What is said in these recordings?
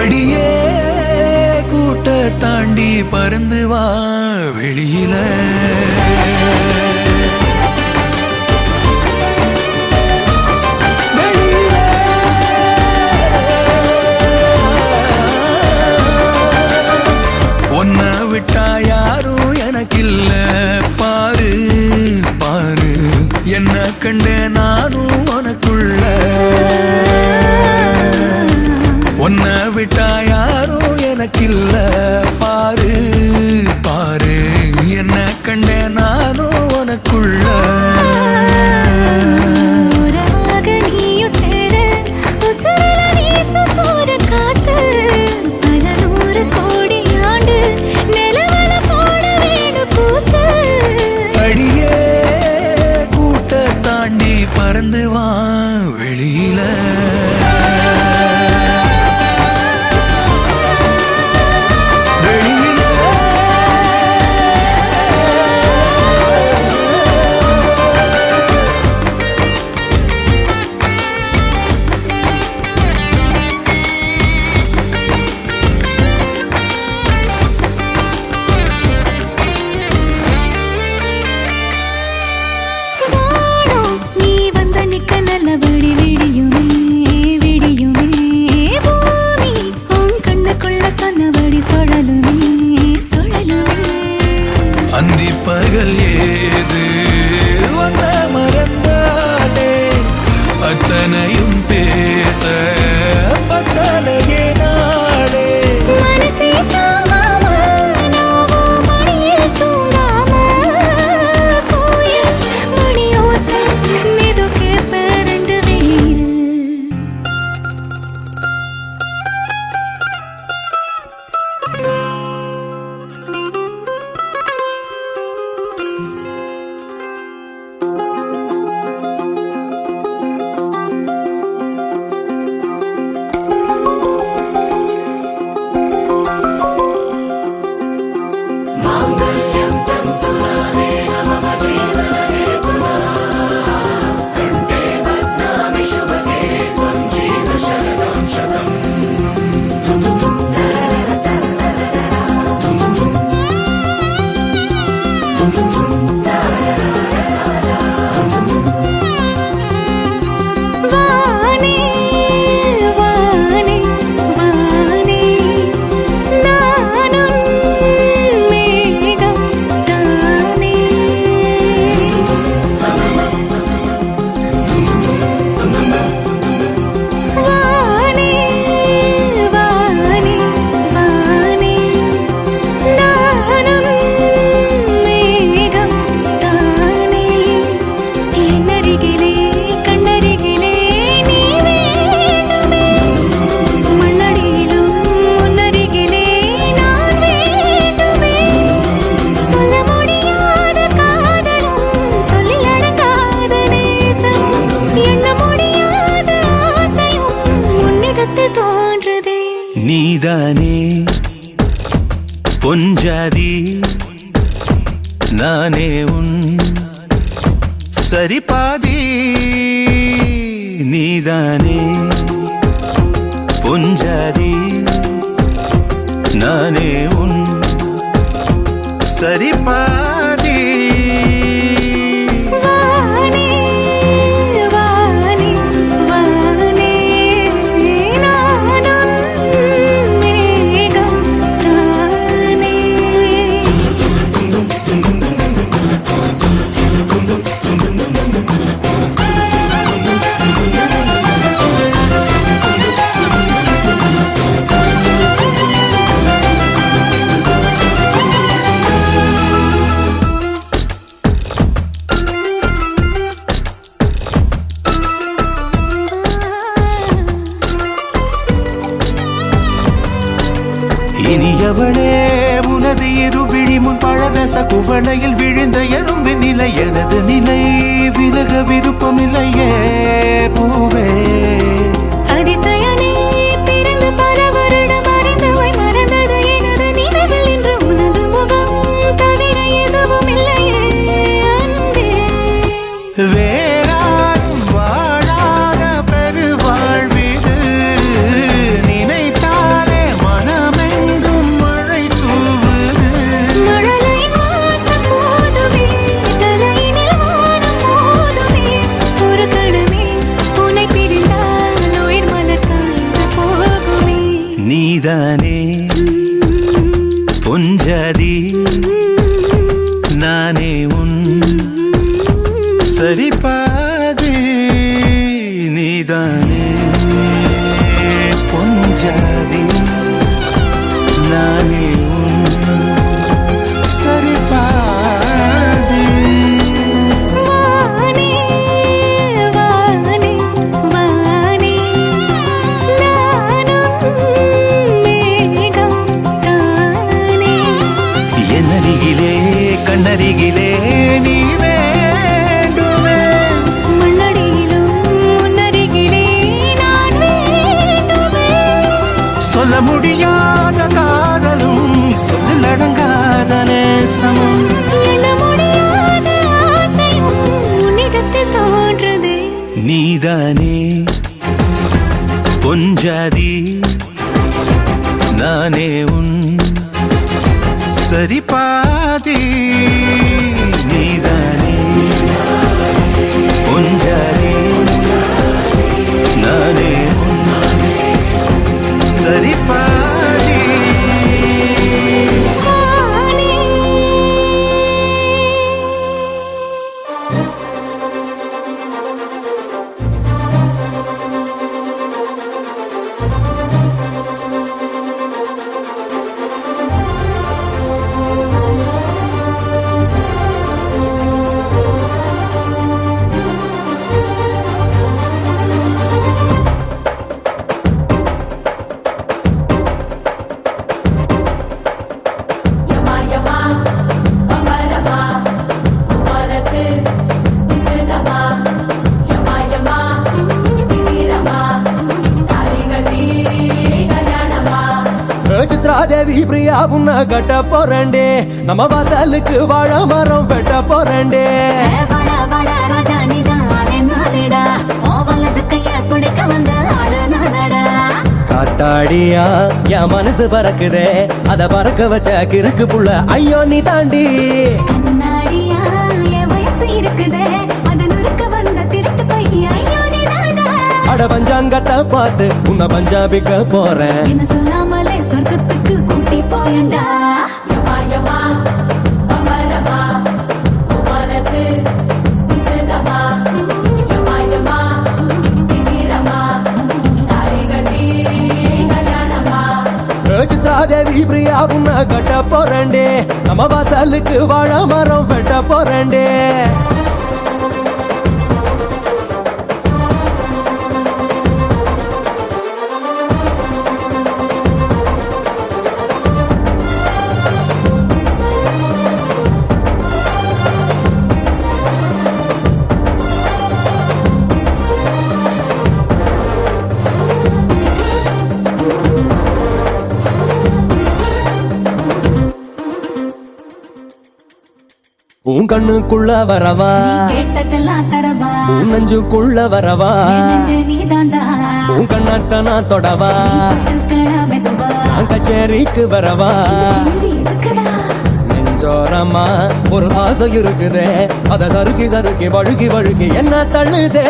அடியே கூட்ட தாண்டி பறந்து வா வெளியில ஒன்ன விட்டா யாரும் எனக்கில்ல பாரு பாரு என்ன கண்ட நானும் உனக்குள்ள ஒன்ன விட்டா யாரும் எனக்கில்ல பாரு பாரு என்ன கண்ட நானும் உனக்குள்ள பறந்து வா வெளியில அந்தி பகல் ஏது வந்த மறந்தானே அத்தனையும் பேச பத்தனையே நாடே மனசே தாங்காம நாவோ மணியில் தூங்காம கோயில் மணியோசை மெதுக்கே பரண்டு வெளியில் நீதானே பொஞ்சாதி நானே உன் சரிபாதி நீதானே பொஞ்சாதி நானே உன் சரிபாதி இனியவளே உனது இருவிழி முன் பழதச குவளையில் விழுந்த எறும்பின் நிலை எனது நிலை விலக விருப்பமில்லையே பூவே அதிசயனே பிறந்து பல வருடம் அறிந்தவை மறந்தது எனது நினைவில் இன்று உனது முகம் தவிர எதுவும் இல்லையே அன்பே வேறாரும் வாழாத பெருவாழ்விது நினைத்தாலே பொஞ்சாதி நானே உன் சரிபாதி நீதானே பொஞ்சாதி நானே உன் சரிபாதி வானே வானே வானே நானும் மேகம் தானே என்னருகிலே கண்ணருகிலே நீ வேண்டுமே மண்ணடியிலும் முன்னருகிலே நான் வேண்டுமே சொல்ல முடியாத காதலும் சொல்லடங்காத நேசமும் எண்ண முடியாத ஆசையும் உன்னிடத்தில் தோன்றுதே நீதானே பொஞ்சாதி நானே உன் சரிபாதி நீதானே பொஞ்சாதி நானே உன் சரிபாதி வானே யமா யமா பம்பரமா மனசு சித்தமா யமா யமா சித்திரமா தாலி கட்டி கல்யாணமா சித்ராதேவி பிரியா உன்ன கட்ட போறண்டே நம்ம வாசலுக்கு வாழ மரம் வெட்ட போறண்டே வட வட ராஜா நீதான் என்னடா ஓ வலது கைய பிடிக்க வந்த ஆளு நானடா காத்தாடியா என் மனசு பறக்குதே அத பறக்க வச்ச கிறுக்கு புள்ள ஐயோ நீ தாண்டி கண்ணாடியா என் வயசு இருக்குதே அது நுறுக்க வந்த திருட்டு பையன் ஐயோ நீ தாண்டா அட பஞ்சாங்கத்தை பார்த்து உன்னை பஞ்சாபிக்க போறேன் என்ன சொல்லாமலே சொர்க்கத்துக்கு கூட்டி போயண்டா யமா யமா பம்பரமா மனசு சித்தமா யமா யமா சித்திரமா தாலி கட்டி கல்யாணமா சித்ராதேவி பிரியா உன்ன கட்ட போறண்டே நம்ம வாசலுக்கு வாழ மரம் வெட்ட போறண்டே உன் கண்ணுக்குள்ள வரவா கேட்டதெல்லாம் தரவா உன் நெஞ்சுக்குள்ள வரவா நெஞ்சு நீ தாண்டா உன் கண்ணாத்த நான் தொடவா இருக்கடா மெதுவா நான் கச்சேரிக்கு வரவா இருக்கடா நெஞ்சோரமா ஒரு ஆசை இருக்குதே அத சறுக்கி சறுக்கி வழுக்கி வழுக்கி என்ன தள்ளுதே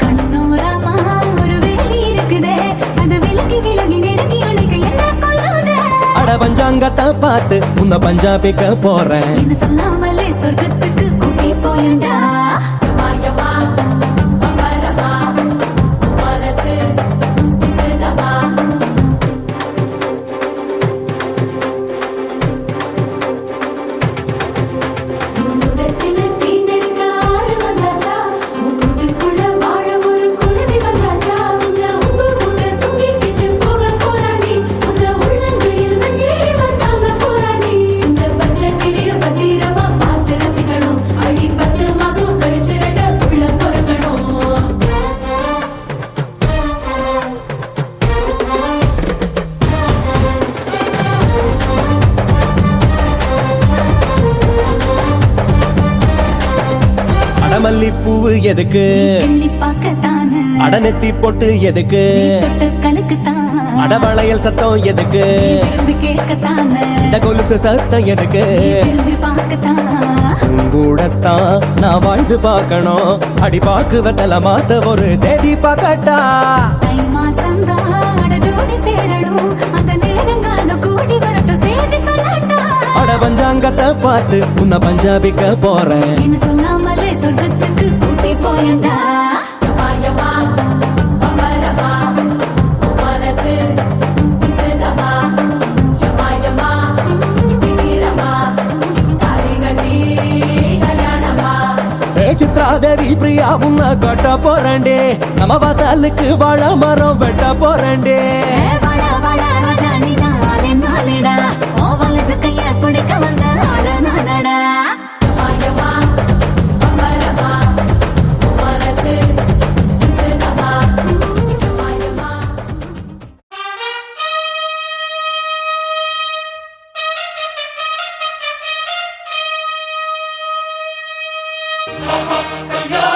கண்ணோரமா ஒரு வேலி இருக்குதே அது விலகி விலகி நெருங்கி அணைக்க என்ன கொள்ளுதே அட பஞ்சாங்கத்தை பார்த்து உன்னை பஞ்சாபிக்க போறேன் என்ன சொல்லாமலே சொர்க்கத்துக்கு கூட்டி போயண்டா யமா யமா பம்பரமா மனசு சித்தமா உன்னுடத்தில் தீண்டெடுக்க ஆடு வந்தாச்சா உன் கூட்டுக்குள்ள வாழ ஒரு குருவி வந்தாச்சா உன்னை உப்பு மூட்டை தூங்கிக்கிட்டு போக போறானே உன்னை உள்ளங்கையில் வச்சு வந்தாங்க போறானே இந்த பச்சை கிளிய பத்திரமா பார்த்து ரசிக்கணும் அடி 10 மாசம் கழிச்சு ரெட்ட புள்ள பொறுக்கணும் அடமல்லி பூவு எதுக்கு எண்ணி பார்க்கத்தானே அடநெத்தி பொட்டு எதுக்கு தொட்டு கலக்குத்தான் அடவளையல் சத்தம் எதுக்கு திரும்பி கேட்கத்தானே இந்த கொலுசு சத்தம் எதுக்கு திரும்பி பார்க்கத்தான் கூடத்தான் நான் வாழ்ந்து பார்க்கணும் அடி பாக்கு வெத்தல மாத்த ஒரு தேதி பார்க்கட்டா தை மாசந்தான் அட ஜோடி சேரணும் அந்த நேரங்காலம் கூடி வரட்டும் சேர்த்து சொல்லட்டா பஞ்சாங்கத்தை பார்த்து உன்னை பஞ்சாபிக்க போறேன். என்ன சொல்லாமலே சொர்க்கத்துக்கு கூட்டி போயண்டா. யமா யமா பம்பரமா மனசு சித்தமா யமா யமா சித்திரமா தாலி கட்டி கல்யாணமா. ஏ சித்ராதேவி பிரியா உன்னை கட்ட போறேன்டே. நம்ம வாசலுக்கு வாழை மரம் வெட்ட போறேன்டே. வாடா வாடா ராஜா நீதான் ஆளே நாளேடா. ஓ வலது கைய பிடிக்க வந்த ஆளு நானடா. யமா யமா பம்பரமா மனசு சித்தமா யமா யமா. கல்யாண